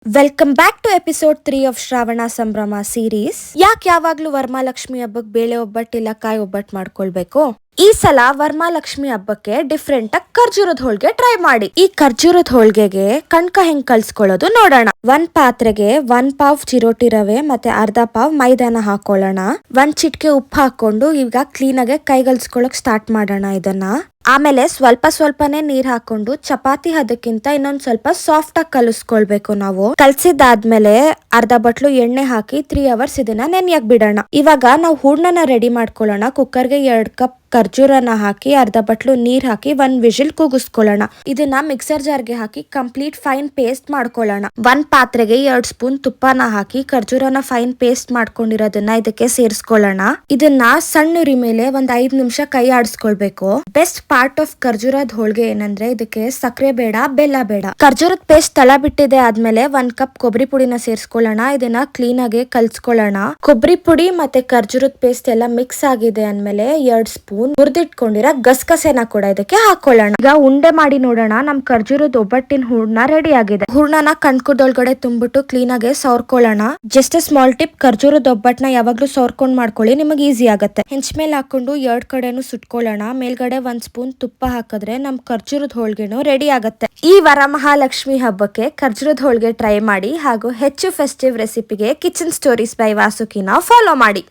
Welcome back to episode 3 of Shravana Sambhrama series. ಯಾವಾಗ್ಲೂ ವರಮಹಾಲಕ್ಷ್ಮಿ ಹಬ್ಬಕ್ಕೆ ಬೇಳೆ ಒಬ್ಬಟ್ಟು ಇಲ್ಲ ಕಾಯಿ ಒಬ್ಬಟ್ಟು ಮಾಡ್ಕೊಳ್ಬೇಕು? ಈ ಸಲ ವರಮಹಾಲಕ್ಷ್ಮಿ ಹಬ್ಬಕ್ಕೆ ಡಿಫ್ರೆಂಟ್ ಆಗಿ ಖರ್ಜೂರದ ಹೋಳ್ಗೆ ಟ್ರೈ ಮಾಡಿ. ಈ ಖರ್ಜೂರದ ಹೋಳ್ಗೆಗೆ ಕಣ್ಕ ಹೆಂಗ್ ಕಲ್ಸ್ಕೊಳ್ಳೋದು ನೋಡೋಣ. ಒಂದ್ ಪಾತ್ರೆಗೆ 1 ಪಾವ್ ಚಿರೋಟಿ ರವೆ ಮತ್ತೆ ಅರ್ಧ ಪಾವ್ ಮೈದಾನ ಹಾಕೊಳ್ಳೋಣ. 1 ಚಿಟಿಕೆ ಉಪ್ಪು ಹಾಕೊಂಡು ಈಗ ಕ್ಲೀನ್ ಆಗಿ ಕೈಗಲ್ಸ್ಕೊಳಕ್ ಸ್ಟಾರ್ಟ್ ಮಾಡೋಣ ಇದನ್ನ. ಆಮೇಲೆ ಸ್ವಲ್ಪನೇ ನೀರ್ ಹಾಕೊಂಡು ಚಪಾತಿ ಹದಕ್ಕಿಂತ ಇನ್ನೊಂದ್ ಸ್ವಲ್ಪ ಸಾಫ್ಟ್ ಆಗಿ ಕಲಿಸ್ಕೊಳ್ಬೇಕು ನಾವು. ಕಲ್ಸಿದಾದ್ಮೇಲೆ ಅರ್ಧ ಬಟ್ಲು ಎಣ್ಣೆ ಹಾಕಿ 3 ಅವರ್ಸ್ ಇದನ್ನ ನೆನೆಯಕ್ ಬಿಡೋಣ. ಇವಾಗ ನಾವು ಹೂರ್ಣನ ರೆಡಿ ಮಾಡ್ಕೊಳ್ಳೋಣ. ಕುಕ್ಕರ್ಗೆ 2 ಕಪ್ ಖರ್ಜೂರನ ಹಾಕಿ ಅರ್ಧ ಬಟ್ಲು ನೀರ್ ಹಾಕಿ 1 ವಿಜಿಲ್ ಕೂಗಿಸ್ಕೊಳ್ಳೋಣ. ಇದನ್ನ ಮಿಕ್ಸರ್ ಜಾರ್ಗೆ ಹಾಕಿ ಕಂಪ್ಲೀಟ್ ಫೈನ್ ಪೇಸ್ಟ್ ಮಾಡ್ಕೊಳ್ಳೋಣ. 1 ಪಾತ್ರೆಗೆ 2 ಸ್ಪೂನ್ ತುಪ್ಪನ ಹಾಕಿ ಖರ್ಜೂರನ ಫೈನ್ ಪೇಸ್ಟ್ ಮಾಡ್ಕೊಂಡಿರೋದನ್ನ ಇದಕ್ಕೆ ಸೇರಿಸ್ಕೊಳ್ಳೋಣ. ಇದನ್ನ ಸಣ್ಣ ಉರಿ ಮೇಲೆ 5 ನಿಮಿಷ ಕೈ ಆಡಿಸ್ಕೊಳ್ಬೇಕು. ಬೆಸ್ಟ್ ಪಾರ್ಟ್ ಆಫ್ ಖರ್ಜೂರದ ಹೋಳ್ಗೆ ಏನಂದ್ರೆ ಇದಕ್ಕೆ ಸಕ್ಕರೆ ಬೇಡ, ಬೆಲ್ಲ ಬೇಡ. ಖರ್ಜೂರದ ಪೇಸ್ಟ್ ತಳ ಬಿಟ್ಟಿದೆ ಆದ್ಮೇಲೆ 1 ಕಪ್ ಕೊಬ್ಬರಿ ಪುಡಿನ ಸೇರಿಸ್ಕೊಳ್ಳೋಣ. ಇದನ್ನ ಕ್ಲೀನ್ ಆಗಿ ಕಲ್ಸ್ಕೊಳ್ಳೋಣ. ಕೊಬ್ಬರಿ ಪುಡಿ ಮತ್ತೆ ಖರ್ಜೂರದ ಪೇಸ್ಟ್ ಎಲ್ಲ ಮಿಕ್ಸ್ ಆಗಿದೆ ಅಂದ್ಮೇಲೆ 2 ಸ್ಪೂನ್ ಹುರಿದಿಟ್ಕೊಂಡಿರೋ ಗಸಗಸೆನ ಕೂಡ ಇದಕ್ಕೆ ಹಾಕೊಳ್ಳೋಣ. ಈಗ ಉಂಡೆ ಮಾಡಿ ನೋಡೋಣ. ನಮ್ ಖರ್ಜೂರದ ಒಬ್ಬಟ್ಟಿನ ಹೂರ್ಣ ರೆಡಿ ಆಗಿದೆ. ಹೂರ್ಣನ ಕಣ್ಕುದೊಳಗಡೆ ತುಂಬಿಟ್ಟು ಕ್ಲೀನ್ ಆಗಿ ಸೌರ್ಕೊಳ್ಳೋಣ. ಜಸ್ಟ್ ಸ್ಮಾಲ್ ಟಿಪ್, ಖರ್ಜೂರದ ಒಬ್ಬಟ್ಟನ ಯಾವಾಗ್ಲೂ ಸೌರ್ಕೊಂಡ್ ಮಾಡ್ಕೊಳ್ಳಿ, ನಿಮಗೆ ಈಸಿ ಆಗುತ್ತೆ. ಹೆಂಚ್ ಮೇಲೆ ಹಾಕೊಂಡು 2 ಕಡೆನೂ ಸುಟ್ಕೊಳ್ಳೋಣ. ಮೇಲ್ಗಡೆ 1 ಸ್ಪೂನ್ ತುಪ್ಪ ಹಾಕಿದ್ರೆ ನಮ್ ಖರ್ಜೂರದ ಹೋಳ್ಗೆನು ರೆಡಿ ಆಗುತ್ತೆ. ಈ ವರಮಹಾಲಕ್ಷ್ಮಿ ಹಬ್ಬಕ್ಕೆ ಖರ್ಜೂರದ ಹೋಳ್ಗೆ ಟ್ರೈ ಮಾಡಿ ಹಾಗೂ ಹೆಚ್ಚು ಫೆಸ್ಟಿವ್ ರೆಸಿಪಿಗೆ ಕಿಚನ್ ಸ್ಟೋರೀಸ್ ಬೈ ವಾಸುಕಿನ ಫಾಲೋ ಮಾಡಿ.